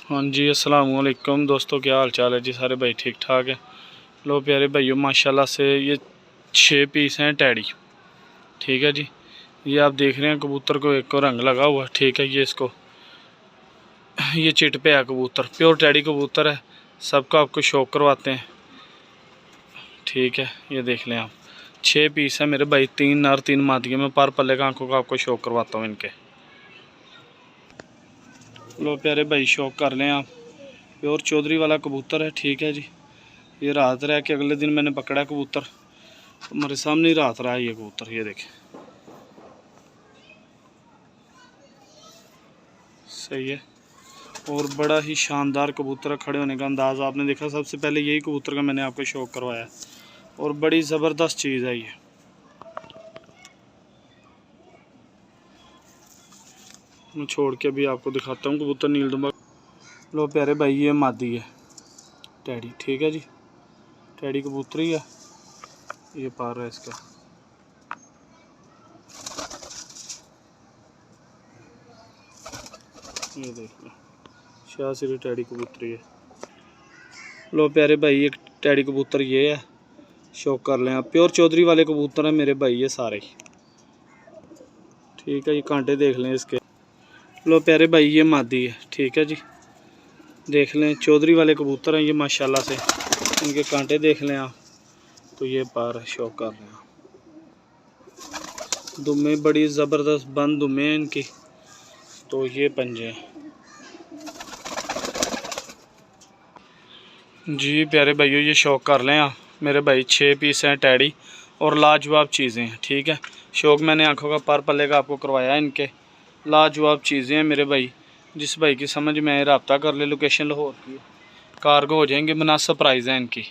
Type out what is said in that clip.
हाँ जी, अस्सलाम वालेकुम दोस्तों, क्या हाल चाल है जी? सारे भाई ठीक ठाक है। लो प्यारे भाइयों, माशाल्लाह से ये 6 पीस हैं टैडी। ठीक है जी, ये आप देख रहे हैं कबूतर को एक को रंग लगा हुआ। ठीक है, ये चिट पे है कबूतर, प्योर टैडी कबूतर है। सबका आपको शौक करवाते हैं। ठीक है, ये देख लें आप, 6 पीस है मेरे भाई, 3 नर 3 मादियाँ। मैं पर पल्ले का आंखों का आपको शौक करवाता हूँ इनके। लो प्यारे भाई, शौक कर लें आप, प्योर चौधरी वाला कबूतर है। ठीक है जी, ये रात रह के अगले दिन मैंने पकड़ा कबूतर, हमारे सामने ही रात रहा है ये कबूतर। ये देखें, सही है, और बड़ा ही शानदार कबूतर है। खड़े होने का अंदाज़ आपने देखा। सबसे पहले यही कबूतर का मैंने आपको शौक करवाया, और बड़ी ज़बरदस्त चीज़ है ये। मैं छोड़ के भी आपको दिखाता हूँ कबूतर नीलदुम्बा। लो प्यारे भाई, ये मादी है टैडी। ठीक है जी, टैडी कबूतर ही है। ये पार है इसका। ये देख लो, शाह सिरी टैडी कबूतरी है। लो प्यारे भाई, एक टैडी कबूतर ये है, शौक कर लें आप। प्योर चौधरी वाले कबूतर हैं मेरे भाई ये सारे। ठीक है, ये कांटे देख लें इसके। लो प्यारे भाई, ये मादी है। ठीक है जी, देख लें, चौधरी वाले कबूतर हैं ये माशाल्लाह से। इनके कांटे देख लें आप। तो ये पार है, शौक कर लें आप। दुम्मे बड़ी ज़बरदस्त बंद दुम्मे हैं इनकी। तो ये पंजे हैं जी। प्यारे भाइयों, ये शौक कर लें आप मेरे भाई, 6 पीस हैं टैडी, और लाजवाब चीज़ें हैं। ठीक है, शौक मैंने आंखों का पर पल्ले का आपको करवाया इनके। लाजवाब चीज़ें हैं मेरे भाई, जिस भाई की समझ में आए रब्ता कर ले। लोकेशन लाहौर की, कार्गो हो जाएंगे, मुनासिब प्राइस है इनकी।